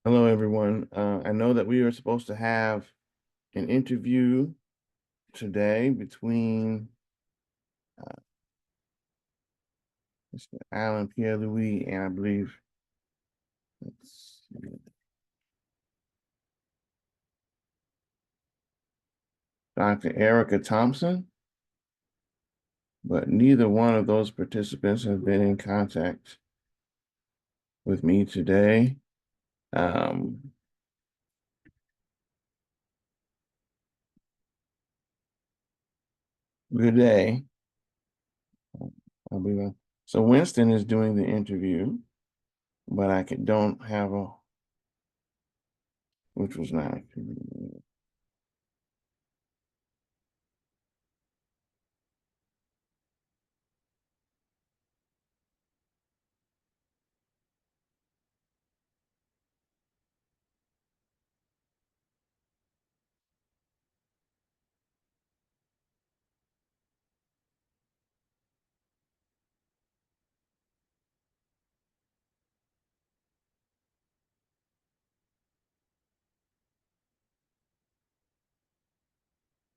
Hello, everyone. I know that we are supposed to have an interview today between Mr. Alan Pierre-Louis and I believe it's Dr. Erica Thompson, but neither one of those participants have been in contact with me today. Um, Good day. I believe so. Winston is doing the interview, but don't have a, which was not.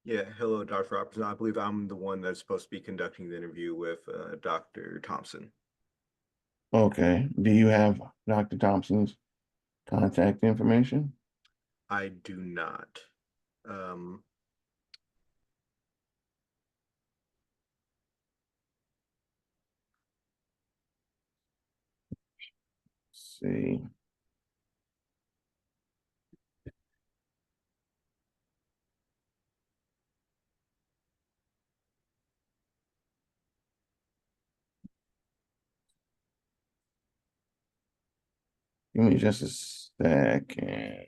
Yeah, hello, Dr. Robertson. I believe I'm the one that's supposed to be conducting the interview with Dr. Thompson. Okay. Do you have Dr. Thompson's contact information? I do not. Um, Let's see. Give me just a second.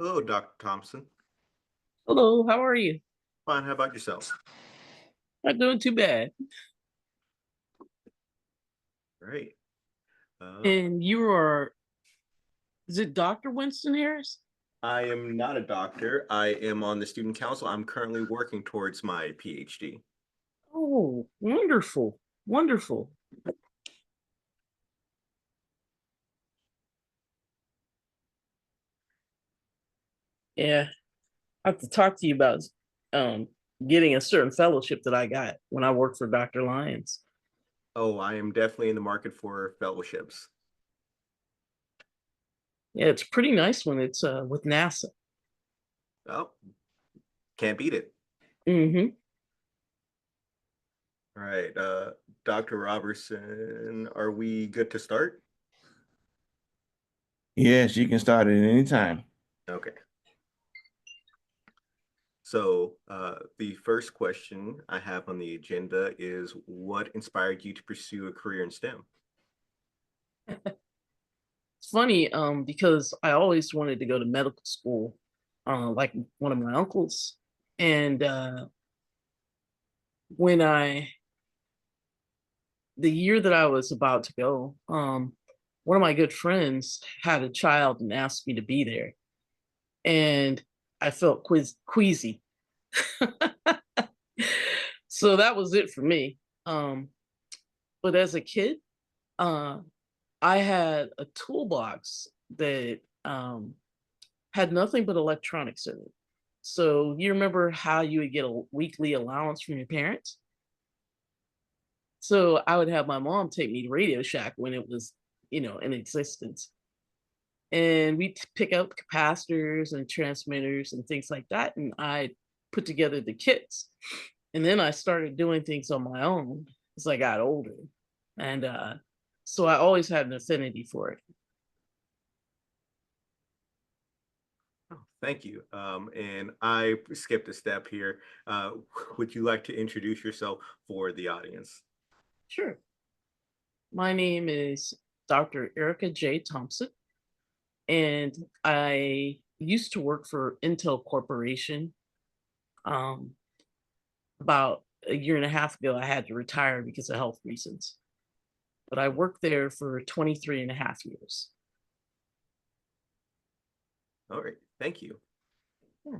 Hello, Dr. Thompson. Hello, how are you? Fine, how about yourself? Not doing too bad. Great. Uh, And you are, is it Dr. Winston Harris? I am not a doctor. I am on the student council. I'm currently working towards my PhD. Oh, wonderful. Wonderful. Yeah, I have to talk to you about um getting a certain fellowship that I got when I worked for Dr. Lyons. Oh, I am definitely in the market for fellowships. Yeah, it's pretty nice when it's with NASA. Oh, can't beat it. Mm-hmm. All right, Dr. Robertson, are we good to start? Yes, you can start at any time. Okay. So, the first question I have on the agenda is what inspired you to pursue a career in STEM? It's funny, because I always wanted to go to medical school, like one of my uncles. And when I the year that I was about to go, one of my good friends had a child and asked me to be there, and I felt queasy. So that was it for me. Um, but as a kid, uh, I had a toolbox that had nothing but electronics in it. So you remember how you would get a weekly allowance from your parents? So I would have my mom take me to Radio Shack when it was, in existence. And we pick out capacitors and transmitters and things like that. And I put together the kits. And then I started doing things on my own as I got older. And so I always had an affinity for it. Oh, thank you. And I skipped a step here. Would you like to introduce yourself for the audience? Sure. My name is Dr. Erica J. Thompson, and I used to work for Intel Corporation. Um, about a year and a half ago, I had to retire because of health reasons, but I worked there for 23 and a half years. All right, thank you. Yeah.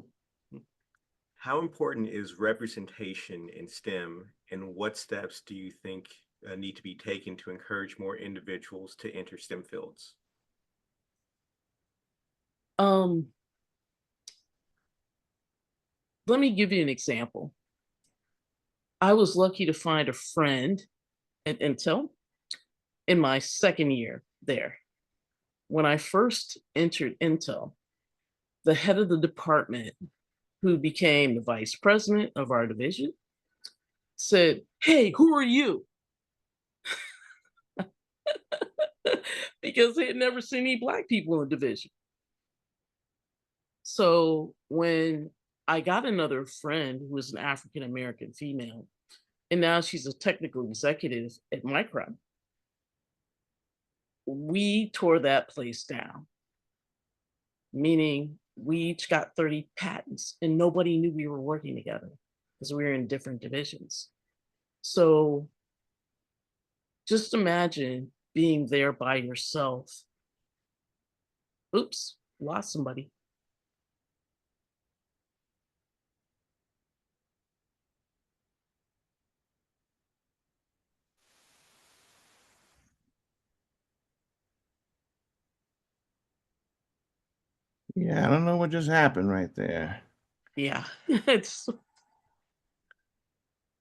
How important is representation in STEM, and what steps do you think need to be taken to encourage more individuals to enter STEM fields? Um, Let me give you an example. I was lucky to find a friend at Intel in my second year there. When I first entered Intel, the head of the department, who became the vice president of our division, said, "Hey, who are you?" Because they had never seen any Black people in the division. So when I got another friend who was an African American female, and now she's a technical executive at Micron, we tore that place down, meaning we each got 30 patents and nobody knew we were working together because we were in different divisions. So just imagine being there by yourself. Oops, lost somebody. Yeah, I don't know what just happened right there. Yeah, it's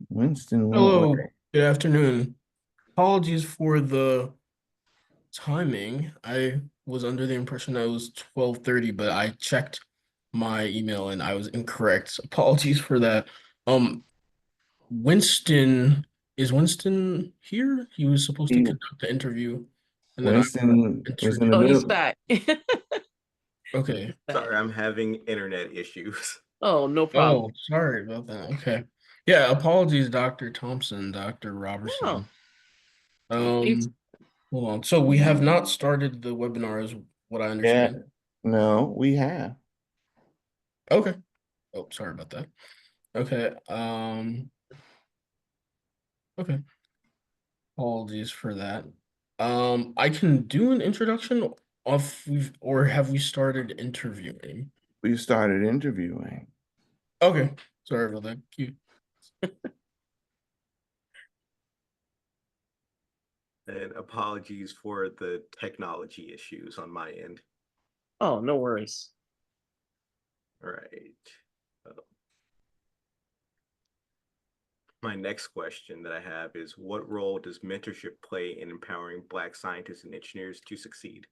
Winston went Hello, away. good afternoon. Apologies for the timing. I was under the impression that it was 12:30, but I checked my email and I was incorrect. So apologies for that. Um, Winston, is Winston here? He was supposed to He, conduct the interview, and then I Winston was entered in it. the oh, he's middle. back. Okay. Sorry, Back. I'm having internet issues. Oh, no problem. Oh, sorry about that. Okay. Yeah, apologies, Dr. Thompson, Dr. Oh, Robertson. well, thanks. Um, Hold on. So we have not started the webinar, is what I Yeah, understand. no, we have. Okay. Oh, sorry about that. Okay. Okay. Apologies for that. I can do an introduction or have we started interviewing? We started interviewing. Okay. Sorry about that. Cute. And apologies for the technology issues on my end. Oh, no worries. All right. My next question that I have is, what role does mentorship play in empowering Black scientists and engineers to succeed?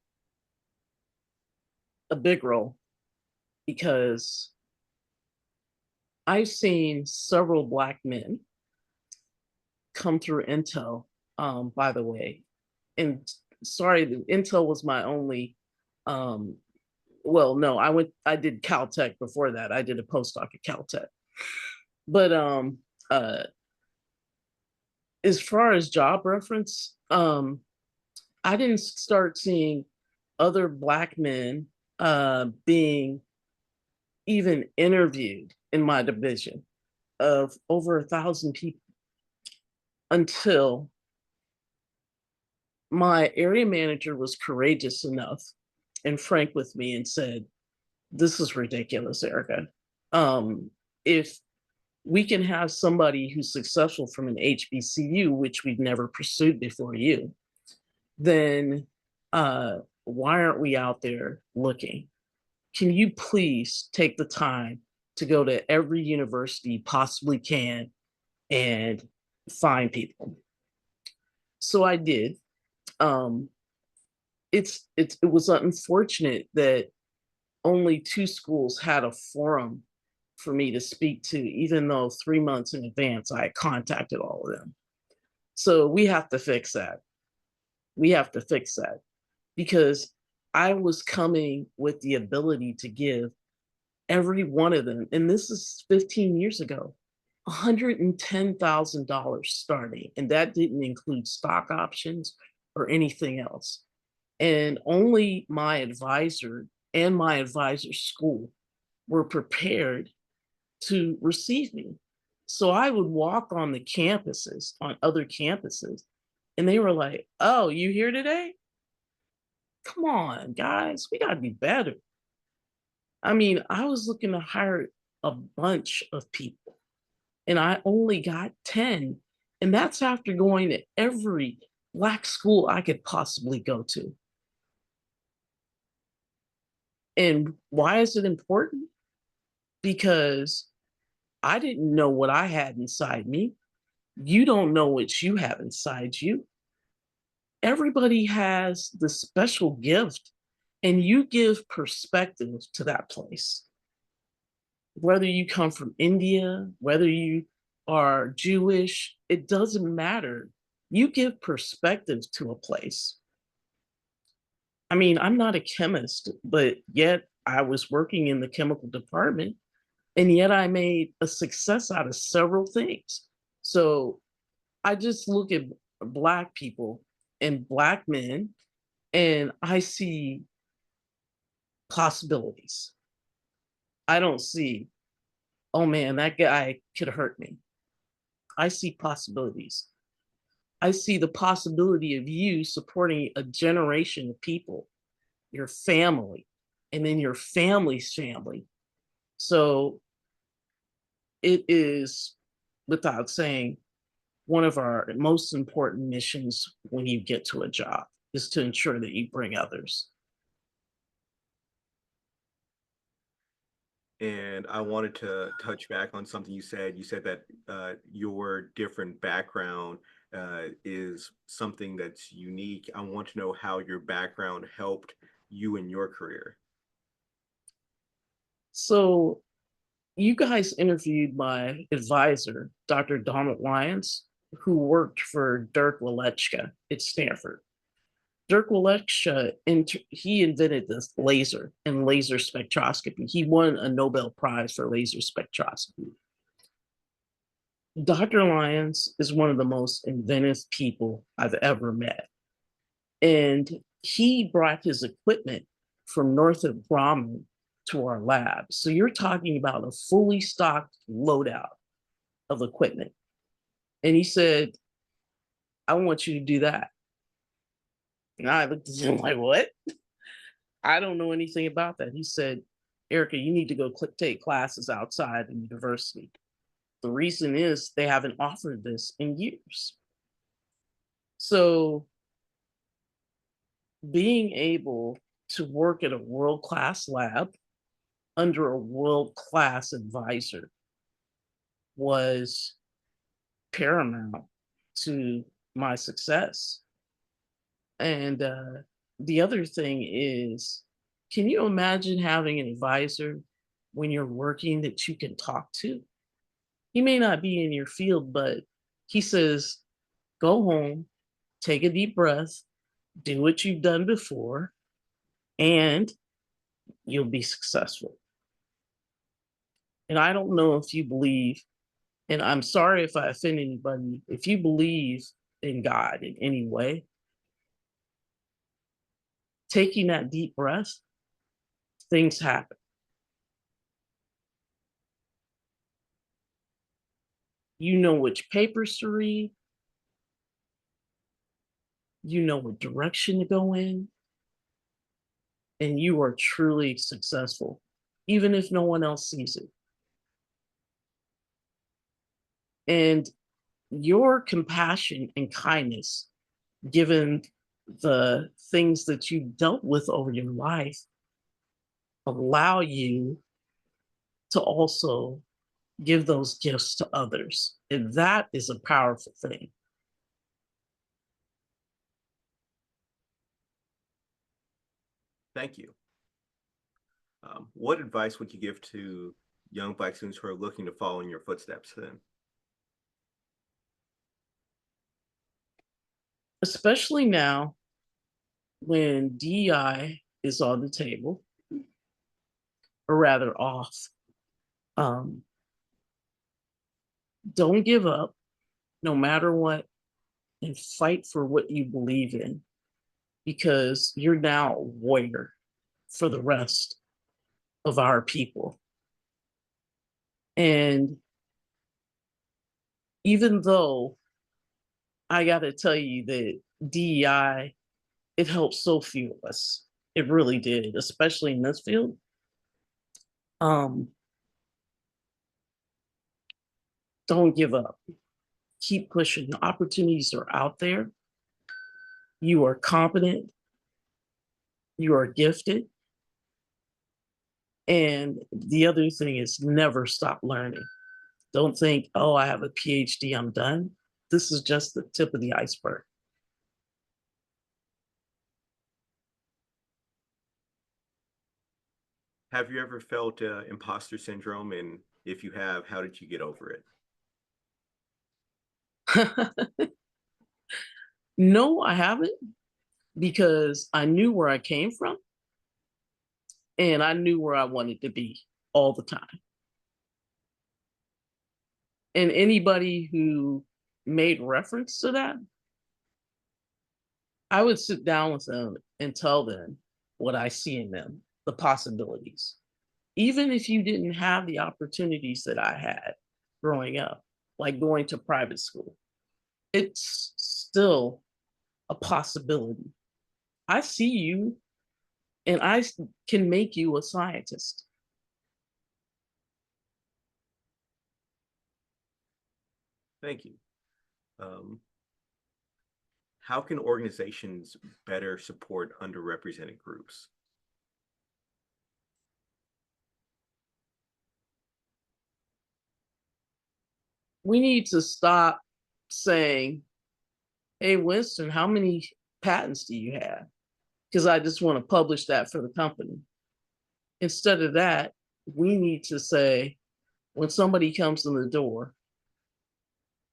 A big role, because I've seen several Black men come through Intel, by the way. And sorry, Intel was my only, well, no, I did Caltech before that. I did a postdoc at Caltech. But uh, as far as job reference, I didn't start seeing other Black men being even interviewed in my division of over 1,000 people until my area manager was courageous enough and frank with me and said, "This is ridiculous, Erica. If we can have somebody who's successful from an HBCU, which we've never pursued before you, then why aren't we out there looking? Can you please take the time to go to every university you possibly can and find people?" So I did. Um, it was unfortunate that only 2 schools had a forum for me to speak to, even though 3 months in advance I had contacted all of them. So we have to fix that. We have to fix that, because I was coming with the ability to give every one of them, and this is 15 years ago, $110,000 starting, and that didn't include stock options or anything else. And only my advisor and my advisor's school were prepared to receive me. So I would walk on the campuses, on other campuses, and they were like, "Oh, you here today? Come on, guys, we got to be better." I mean, I was looking to hire a bunch of people, and I only got 10. And that's after going to every Black school I could possibly go to. And why is it important? Because I didn't know what I had inside me. You don't know what you have inside you. Everybody has the special gift, and you give perspective to that place. Whether you come from India, whether you are Jewish, it doesn't matter. You give perspective to a place. I mean, I'm not a chemist, but yet I was working in the chemical department, and yet I made a success out of several things. So I just look at Black people and Black men, and I see possibilities. I don't see, "Oh man, that guy could hurt me." I see possibilities. I see the possibility of you supporting a generation of people, your family, and then your family's family. So it is, without saying, one of our most important missions when you get to a job is to ensure that you bring others. And I wanted to touch back on something you said. You said that your different background is something that's unique. I want to know how your background helped you in your career. So you guys interviewed my advisor, Dr. Donald Lyons, who worked for Dirk Walechka at Stanford. Dirk Walechka, he invented this laser and laser spectroscopy. He won a Nobel Prize for laser spectroscopy. Dr. Lyons is one of the most inventive people I've ever met. And he brought his equipment from Northrop Grumman to our lab. So you're talking about a fully stocked loadout of equipment. And he said, I want you to do that. And I looked at him like, what? I don't know anything about that. He said, Erica, you need to go take classes outside the university. The reason is they haven't offered this in years. So being able to work at a world-class lab under a world-class advisor was paramount to my success. And the other thing is, can you imagine having an advisor when you're working that you can talk to? He may not be in your field, but he says, go home, take a deep breath, do what you've done before, and you'll be successful. And I don't know if you believe, and I'm sorry if I offend anybody, if you believe in God in any way, taking that deep breath, things happen. You know which papers to read, you know what direction to go in, and you are truly successful, even if no one else sees it. And your compassion and kindness, given the things that you've dealt with over your life, allow you to also give those gifts to others. And that is a powerful thing. Thank you. What advice would you give to young Black students who are looking to follow in your footsteps then? Especially now when DEI is on the table, or rather off. Don't give up, no matter what, and fight for what you believe in, because you're now a warrior for the rest of our people. And even though I got to tell you that DEI, it helped so few of us. It really did, especially in this field. Don't give up. Keep pushing. The opportunities are out there. You are competent. You are gifted. And the other thing is never stop learning. Don't think, oh, I have a PhD, I'm done. This is just the tip of the iceberg. Have you ever felt imposter syndrome? And if you have, how did you get over it? No, I haven't, because I knew where I came from and I knew where I wanted to be all the time. And anybody who made reference to that, I would sit down with them and tell them what I see in them, the possibilities. Even if you didn't have the opportunities that I had growing up, like going to private school, it's still a possibility. I see you and I can make you a scientist. Thank you. How can organizations better support underrepresented groups? We need to stop saying, hey, Winston, how many patents do you have? Because I just want to publish that for the company. Instead of that, we need to say, when somebody comes in the door,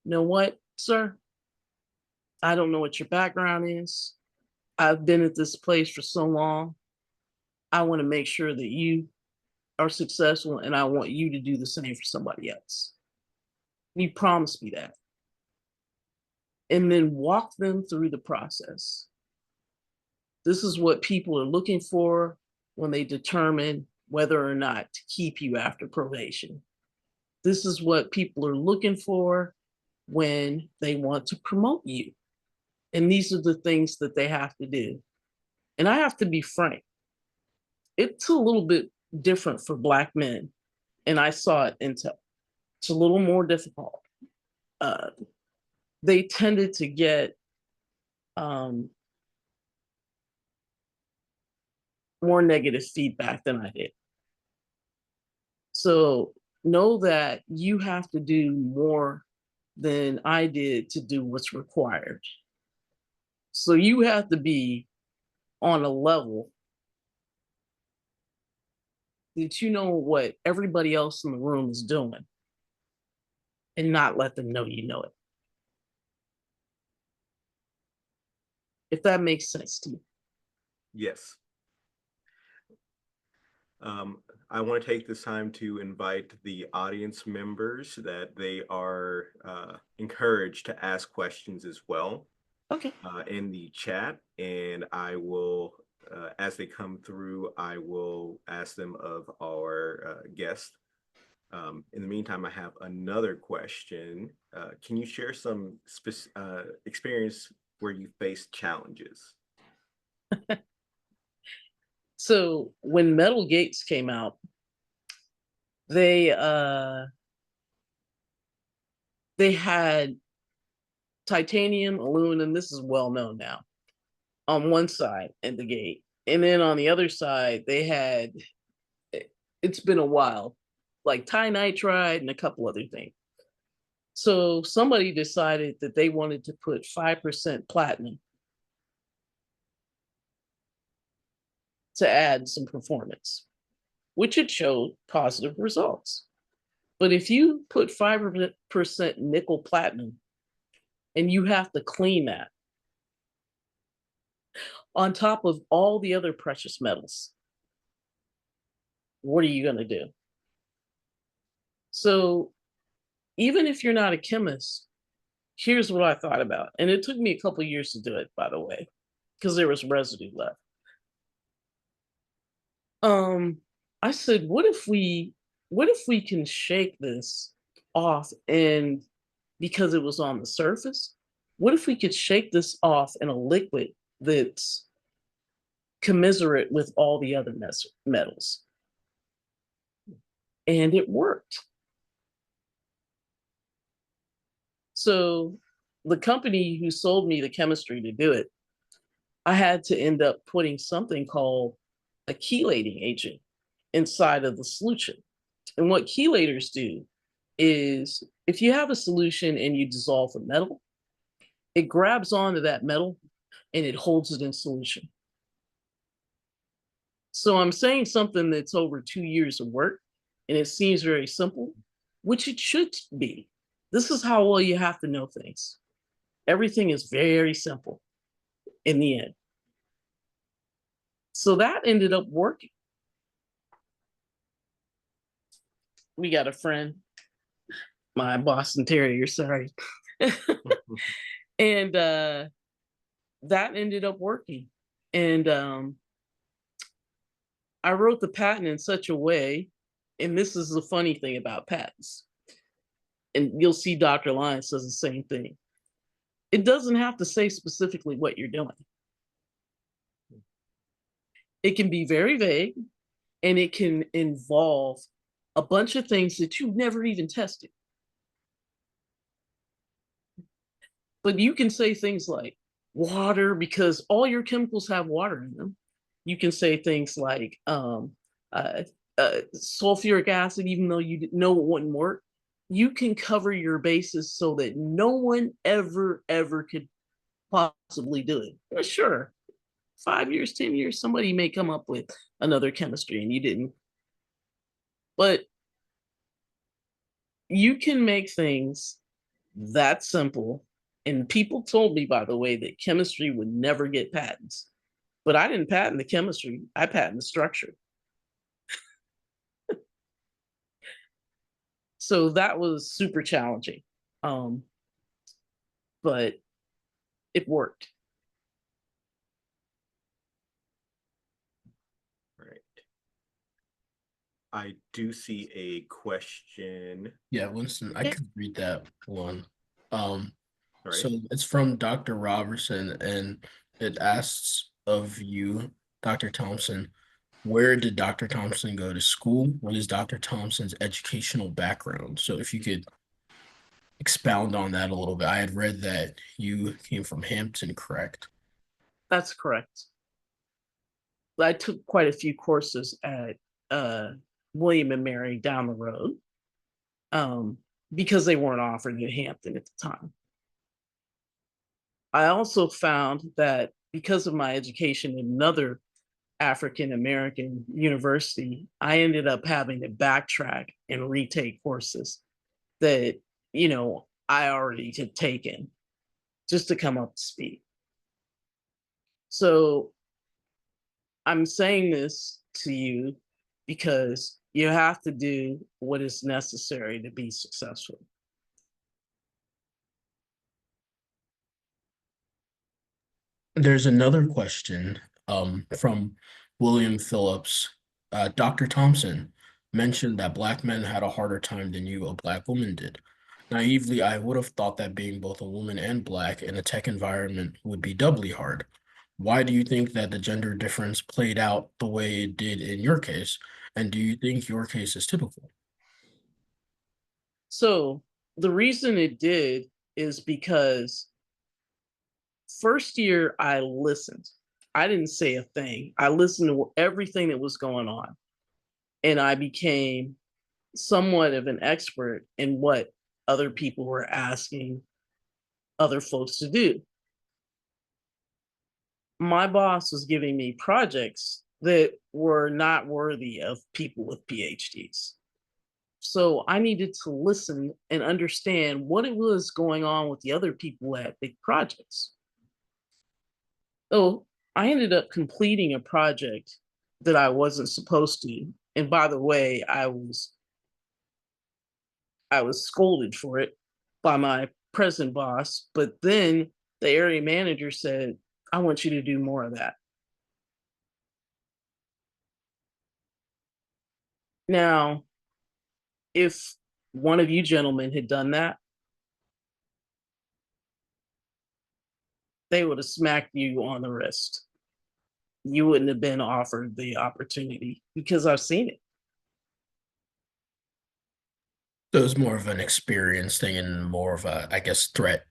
you know what, sir? I don't know what your background is. I've been at this place for so long. I want to make sure that you are successful, and I want you to do the same for somebody else. You promise me that. And then walk them through the process. This is what people are looking for when they determine whether or not to keep you after probation. This is what people are looking for when they want to promote you. And these are the things that they have to do. And I have to be frank, it's a little bit different for Black men. And I saw it Intel. It's a little more difficult. Uh, they tended to get more negative feedback than I did. So know that you have to do more than I did to do what's required. So you have to be on a level that you know what everybody else in the room is doing and not let them know you know it. If that makes sense to you. Yes. I want to take this time to invite the audience members that they are encouraged to ask questions as well Okay. in the chat. And I will, as they come through, I will ask them of our guest. In the meantime, I have another question. Can you share some experience where you faced challenges? So when metal gates came out, they had titanium, aluminum, this is well known now, on one side at the gate. And then on the other side, they had, it's been a while, like tinitride and a couple other things. So somebody decided that they wanted to put 5% platinum to add some performance, which it showed positive results. But if you put 5% nickel platinum and you have to clean that on top of all the other precious metals, what are you going to do? So even if you're not a chemist, here's what I thought about. And it took me a couple of years to do it, by the way, because there was residue left. I said, what if we can shake this off, and because it was on the surface, what if we could shake this off in a liquid that's commensurate with all the other metals? And it worked. So the company who sold me the chemistry to do it, I had to end up putting something called a chelating agent inside of the solution. And what chelators do is if you have a solution and you dissolve a metal, it grabs onto that metal and it holds it in solution. So I'm saying something that's over 2 years of work, and it seems very simple, which it should be. This is how well you have to know things. Everything is very simple in the end. So that ended up working. We got a friend, my Boston Terrier, sorry. And that ended up working. And I wrote the patent in such a way, and this is the funny thing about patents, and you'll see Dr. Lyons says the same thing. It doesn't have to say specifically what you're doing. It can be very vague, and it can involve a bunch of things that you've never even tested. But you can say things like water, because all your chemicals have water in them. You can say things like sulfuric acid, even though you didn't know it wouldn't work. You can cover your bases so that no one ever could possibly do it. Well, sure, 5 years, 10 years, somebody may come up with another chemistry and you didn't. But you can make things that simple. And people told me, by the way, that chemistry would never get patents. But I didn't patent the chemistry, I patent the structure. So that was super challenging. But it worked. Right. I do see a question. Yeah, Winston, I Okay. could read that one. All right. So it's from Dr. Robertson, and it asks of you, Dr. Thompson, where did Dr. Thompson go to school? What is Dr. Thompson's educational background? So if you could expound on that a little bit. I had read that you came from Hampton, correct? That's correct. I took quite a few courses at William and Mary down the road, um, because they weren't offered at Hampton at the time. I also found that because of my education in another African American university, I ended up having to backtrack and retake courses that, I already had taken just to come up to speed. So I'm saying this to you because you have to do what is necessary to be successful. There's another question from William Phillips. Dr. Thompson mentioned that Black men had a harder time than you, a Black woman, did. Naively, I would have thought that being both a woman and Black in a tech environment would be doubly hard. Why do you think that the gender difference played out the way it did in your case? And do you think your case is typical? So the reason it did is because first year I listened. I didn't say a thing. I listened to everything that was going on. And I became somewhat of an expert in what other people were asking other folks to do. My boss was giving me projects that were not worthy of people with PhDs. So I needed to listen and understand what it was going on with the other people at big projects. So I ended up completing a project that I wasn't supposed to. And by the way, I was scolded for it by my present boss, but then the area manager said, I want you to do more of that. Now, if one of you gentlemen had done that, they would have smacked you on the wrist. You wouldn't have been offered the opportunity because I've seen it. So it was more of an experience thing and more of a, I guess, threat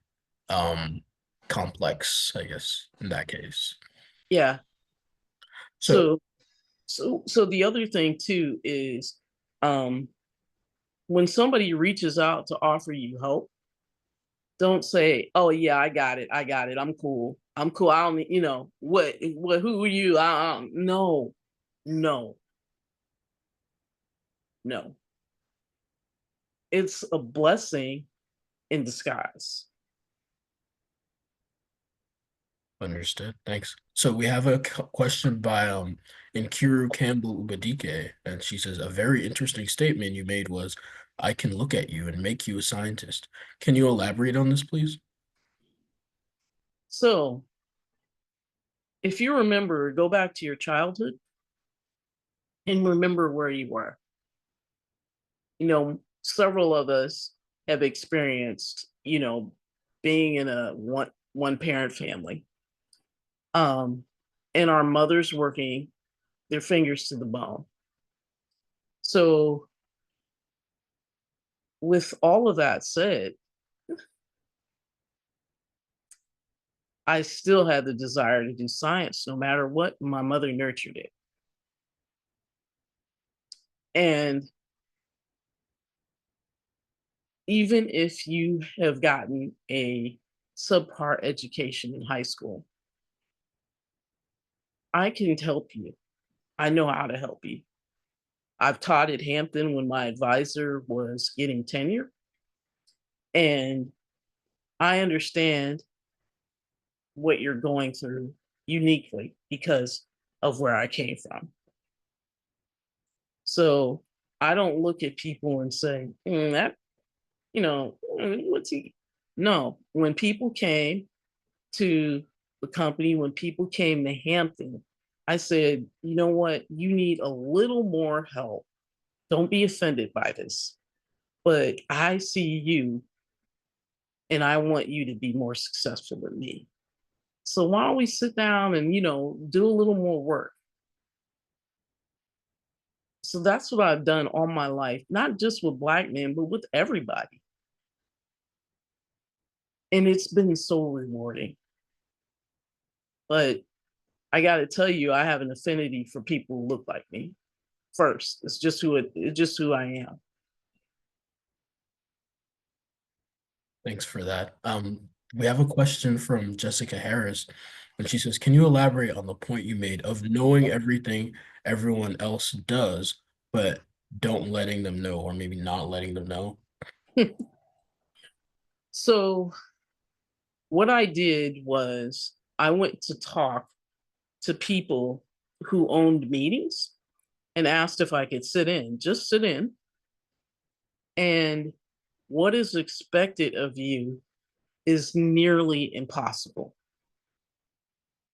um complex, I guess, in that case. Yeah. So So the other thing too is um when somebody reaches out to offer you help, don't say, "Oh yeah, I got it. I got it. I'm cool. I'm cool. I don't, what, who are you?" No, no, no. It's a blessing in disguise. understood. Thanks. So we have a question by Nkiru Campbell Ubadike, and she says a very interesting statement you made was, "I can look at you and make you a scientist." Can you elaborate on this, please? So if you remember, go back to your childhood and remember where you were. Several of us have experienced, being in a one parent family. And our mothers working their fingers to the bone. So with all of that said, I still had the desire to do science no matter what. My mother nurtured it. And even if you have gotten a subpar education in high school, I can help you. I know how to help you. I've taught at Hampton when my advisor was getting tenure, and I understand what you're going through uniquely because of where I came from. So I don't look at people and say, that, what's he? No, when people came to the company, when people came to Hampton, I said, you know what? You need a little more help Don't be offended by this, but I see you and I want you to be more successful than me. So why don't we sit down and, do a little more work? So that's what I've done all my life, not just with Black men, but with everybody. And it's been so rewarding. But I got to tell you, I have an affinity for people who look like me first. It's just who I am. Thanks for that. We have a question from Jessica Harris, and she says, "Can you elaborate on the point you made of knowing everything everyone else does, but don't letting them know, or maybe not letting them know?" So what I did was I went to talk to people who owned meetings and asked if I could just sit in. And what is expected of you is nearly impossible.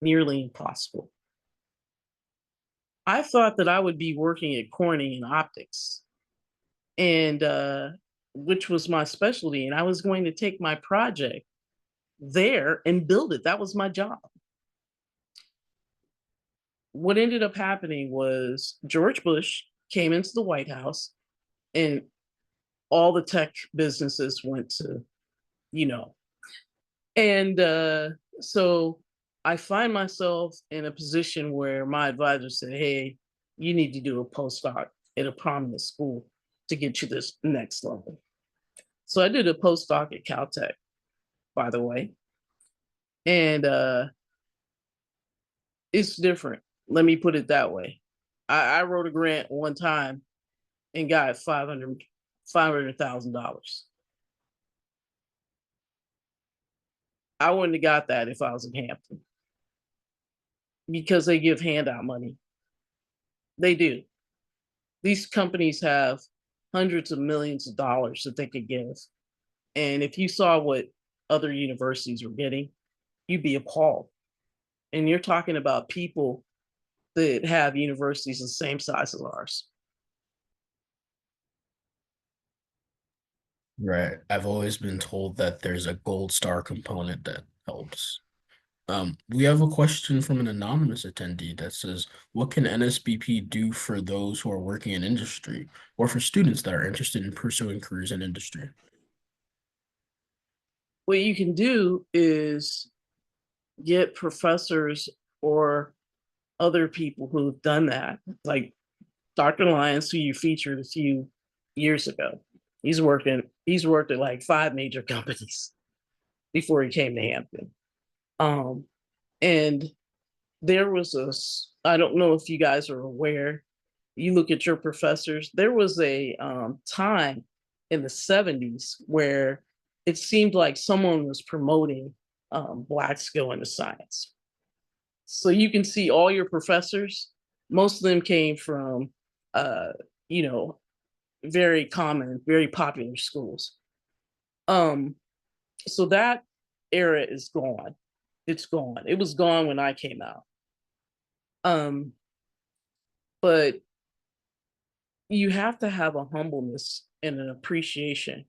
Nearly impossible. I thought that I would be working at Corning in optics, and which was my specialty, and I was going to take my project there and build it. That was my job. What ended up happening was George Bush came into the White House, and all the tech businesses went to, you know, and so I find myself in a position where my advisor said, "Hey, you need to do a postdoc at a prominent school to get you this next level." So I did a postdoc at Caltech, by the way, and it's different. Let me put it that way. I wrote a grant one time and got $500,000. I wouldn't have got that if I was in Hampton because they give handout money. They do. These companies have hundreds of millions of dollars that they could give. And if you saw what other universities were getting, you'd be appalled. And you're talking about people that have universities the same size as ours. Right. I've always been told that there's a gold star component that helps. We have a question from an anonymous attendee that says, "What can NSBP do for those who are working in industry or for students that are interested in pursuing careers in industry?" What you can do is get professors or other people who've done that, like Dr. Lyons, who you featured a few years ago. He's worked at like 5 major companies before he came to Hampton. Um, and there was I don't know if you guys are aware, you look at your professors, there was a time in the 70s where it seemed like someone was promoting Black skill into science. So you can see all your professors, most of them came from, uh, you know, very common, very popular schools. Um, so that era is gone. It's gone. It was gone when I came out. Um, but you have to have a humbleness and an appreciation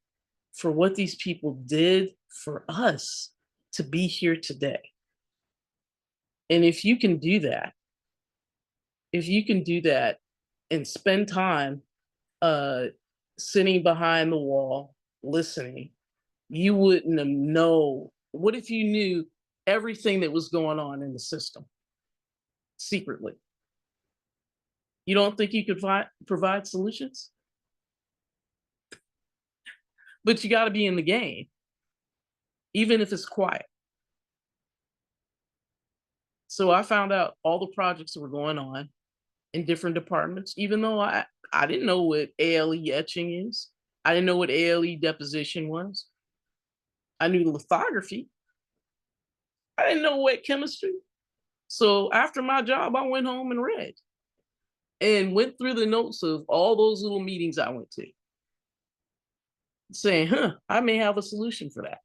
for what these people did for us to be here today. And if you can do that and spend time uh, sitting behind the wall, listening, you wouldn't have know. What if you knew everything that was going on in the system secretly? You don't think you could provide solutions? But you got to be in the game, even if it's quiet. So I found out all the projects that were going on in different departments, even though I didn't know what ALE etching is. I didn't know what ALE deposition was. I knew lithography. I didn't know wet chemistry. So after my job, I went home and read and went through the notes of all those little meetings I went to, saying, I may have a solution for that.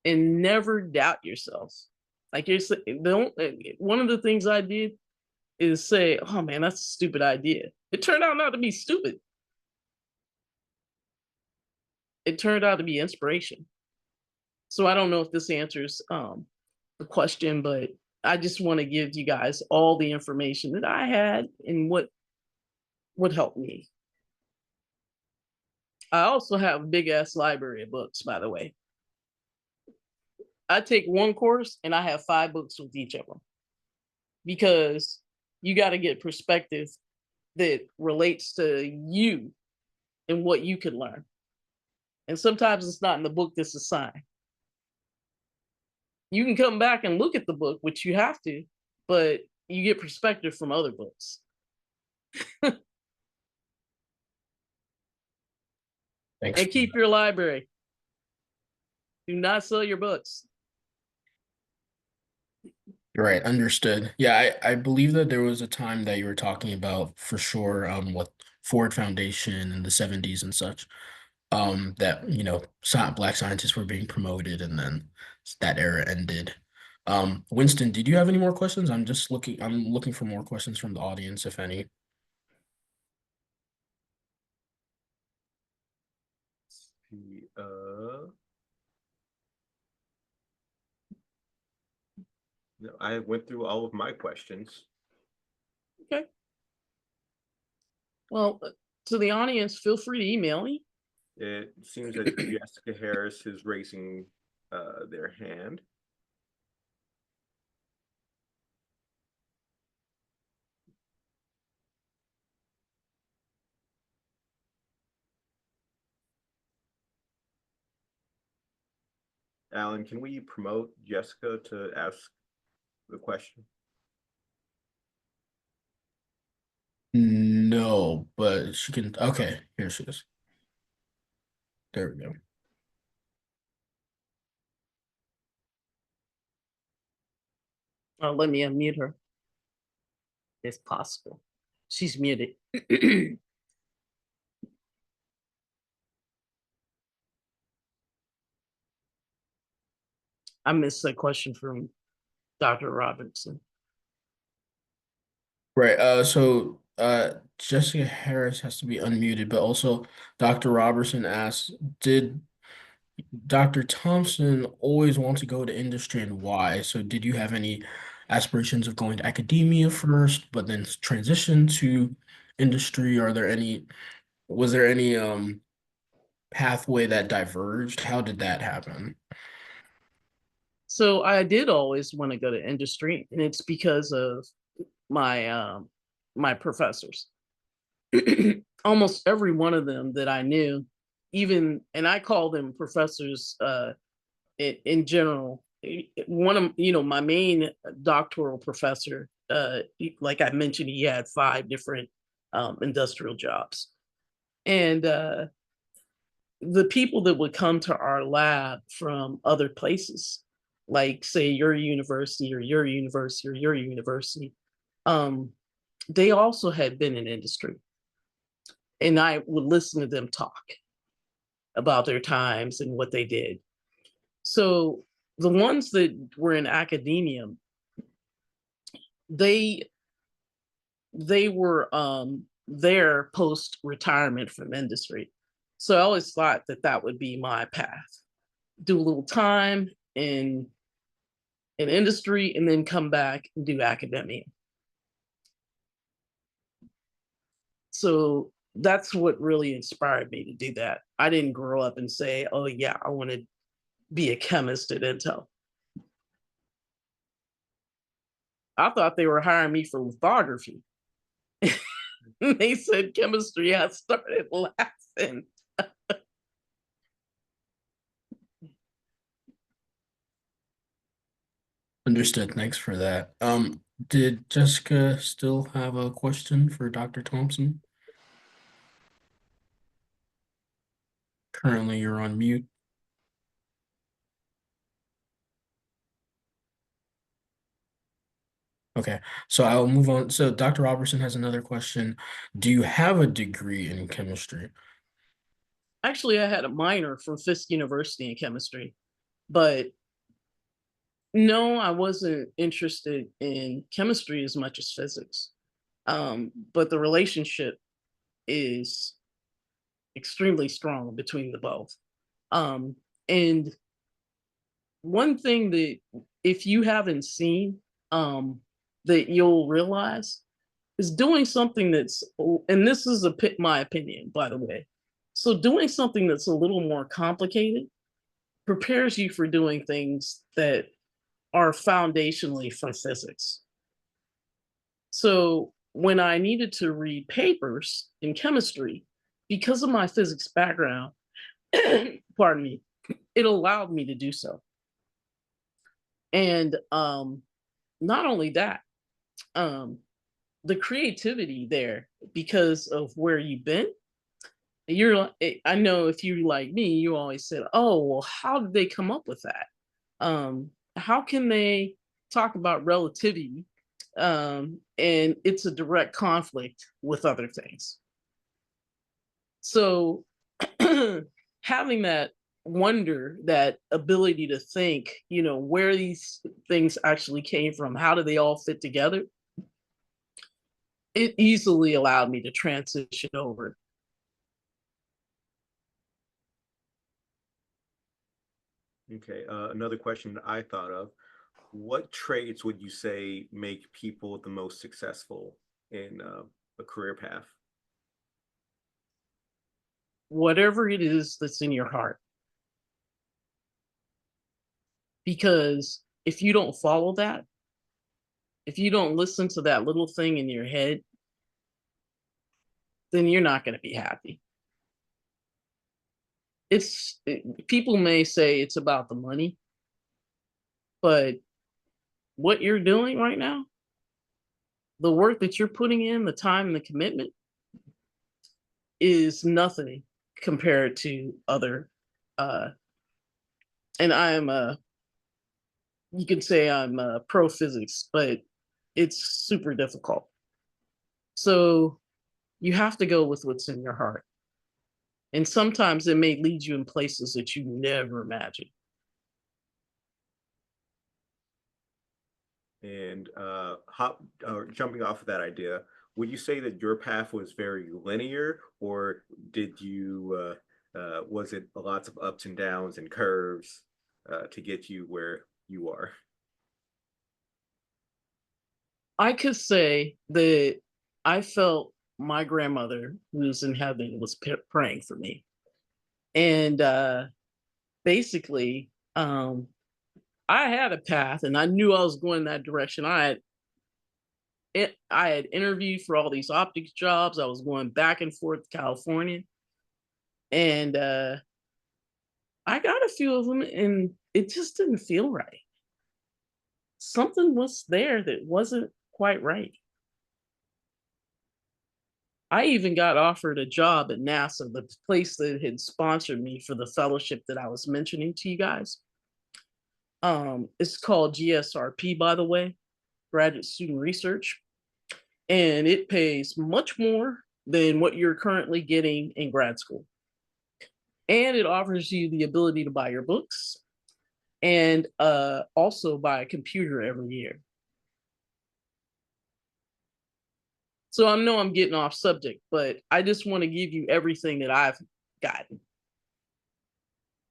And never doubt yourself. Like you said, don't. One of the things I did is say, "Oh man, that's a stupid idea." It turned out not to be stupid. It turned out to be inspiration. So I don't know if this answers the question, but I just want to give you guys all the information that I had and what would help me. I also have a big ass library of books, by the way. I take one course and I have 5 books with each of them because you got to get perspective that relates to you and what you can learn. And sometimes it's not in the book that's assigned. You can come back and look at the book, which you have to, but you get perspective from other books. Thanks. And keep your library. Do not sell your books. Right, understood. Yeah, I believe that there was a time that you were talking about for sure, with Ford Foundation in the 70s and such, that, Black scientists were being promoted and then that era ended. Winston, did you have any more questions? I'm looking for more questions from the audience, if any. No, I went through all of my questions. Okay. Well, to the audience, feel free to email me. It seems that Jessica Harris is raising their hand. Alan, can we promote Jessica to ask the question? No, but she can. Okay, here she is. There we go. Let me unmute her. It's possible. She's muted. I missed a question from Dr. Robinson. Right. Jessica Harris has to be unmuted, but also Dr. Robertson asked, did Dr. Thompson always want to go to industry and why? So did you have any aspirations of going to academia first, but then transition to industry? Was there any pathway that diverged? How did that happen? So I did always want to go to industry, and it's because of my professors. Almost every one of them that I knew, and I call them professors in general. One of my main doctoral professor, like I mentioned, he had 5 different industrial jobs, and the people that would come to our lab from other places, like say your university or your university or your university, they also had been in industry. And I would listen to them talk about their times and what they did. So the ones that were in academia, they were there post retirement from industry. So I always thought that would be my path. Do a little time in industry and then come back and do academia. So that's what really inspired me to do that. I didn't grow up and say, oh yeah, I want to be a chemist at Intel. I thought they were hiring me for lithography. They said chemistry. I started laughing. Understood. Thanks for that. Did Jessica still have a question for Dr. Thompson? Currently, you're on mute. Okay, so I'll move on. So Dr. Robertson has another question. Do you have a degree in chemistry? Actually, I had a minor from Fisk University in chemistry, but No, I wasn't interested in chemistry as much as physics. But the relationship is extremely strong between the both. Um, and one thing that if you haven't seen, that you'll realize is doing something that's, and this is my opinion, by the way. So doing something that's a little more complicated prepares you for doing things that are foundationally for physics. So when I needed to read papers in chemistry, because of my physics background, pardon me, it allowed me to do so. And not only that, um, the creativity there, because of where you've been, I know if you like me, you always said, oh, well, how did they come up with that? How can they talk about relativity? And it's a direct conflict with other things. So having that wonder, that ability to think, where these things actually came from, how do they all fit together? It easily allowed me to transition over. Okay, another question that I thought of. What traits would you say make people the most successful in a career path? Whatever it is that's in your heart. Because if you don't follow that, if you don't listen to that little thing in your head, then you're not going to be happy. People may say it's about the money, but what you're doing right now, the work that you're putting in, the time and the commitment is nothing compared to other. And you could say I'm pro physics, but it's super difficult. So you have to go with what's in your heart. And sometimes it may lead you in places that you never imagined. And jumping off of that idea, would you say that your path was very linear, or did you was it lots of ups and downs and curves to get you where you are? I could say that I felt my grandmother, who's in heaven, was praying for me. And basically, I had a path and I knew I was going that direction. I had interviewed for all these optics jobs. I was going back and forth to California. And I got a few of them and it just didn't feel right. Something was there that wasn't quite right. I even got offered a job at NASA, the place that had sponsored me for the fellowship that I was mentioning to you guys. It's called GSRP, by the way, Graduate Student Research, and it pays much more than what you're currently getting in grad school. And it offers you the ability to buy your books and also buy a computer every year. So I know I'm getting off subject, but I just want to give you everything that I've gotten.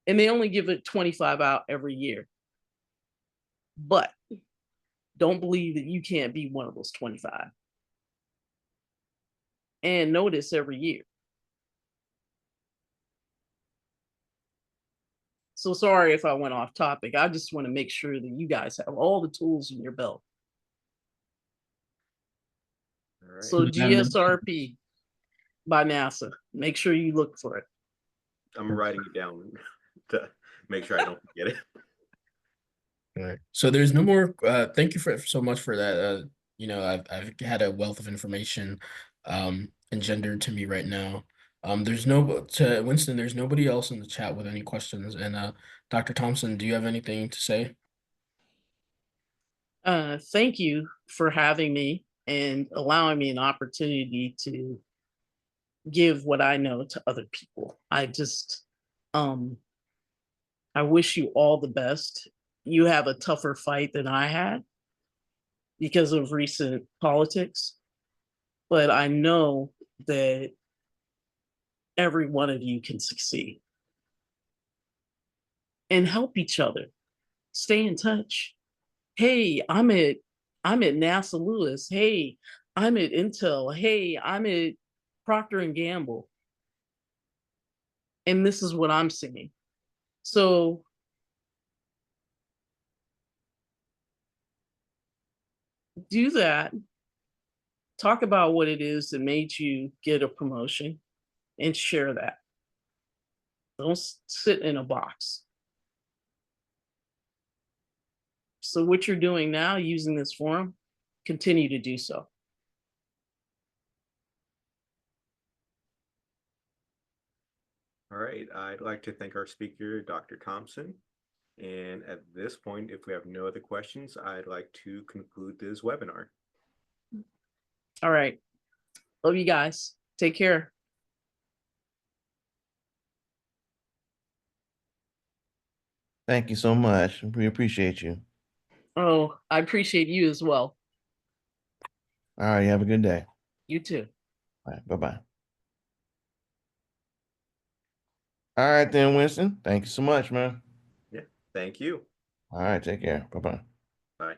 And they only give it 25 out every year. But don't believe that you can't be one of those 25. And notice every year. So sorry if I went off topic. I just want to make sure that you guys have all the tools in your belt. All right. So GSRP by NASA. Make sure you look for it. I'm writing it down to make sure I don't forget it. All right. So there's no more. Thank you for so much for that. I've had a wealth of information engendered to me right now. There's no to Winston. There's nobody else in the chat with any questions. And Dr. Thompson, do you have anything to say? Thank you for having me and allowing me an opportunity to give what I know to other people. I wish you all the best. you have a tougher fight than I had because of recent politics. But I know that every one of you can succeed and help each other. Stay in touch. Hey, I'm at NASA Lewis. Hey, I'm at Intel. Hey, I'm at Procter and Gamble. And this is what I'm seeing. So do that. Talk about what it is that made you get a promotion and share that. Don't sit in a box. So what you're doing now using this forum, continue to do so. All right, I'd like to thank our speaker, Dr. Thompson. And at this point, if we have no other questions, I'd like to conclude this webinar. All right. Love you guys. Take care. Thank you so much. We appreciate you. Oh, I appreciate you as well. All right, you have a good day. You too. All right, bye-bye. All right then, Winston. Thank you so much, man. Yeah, thank you. All right, take care. Bye-bye. Bye.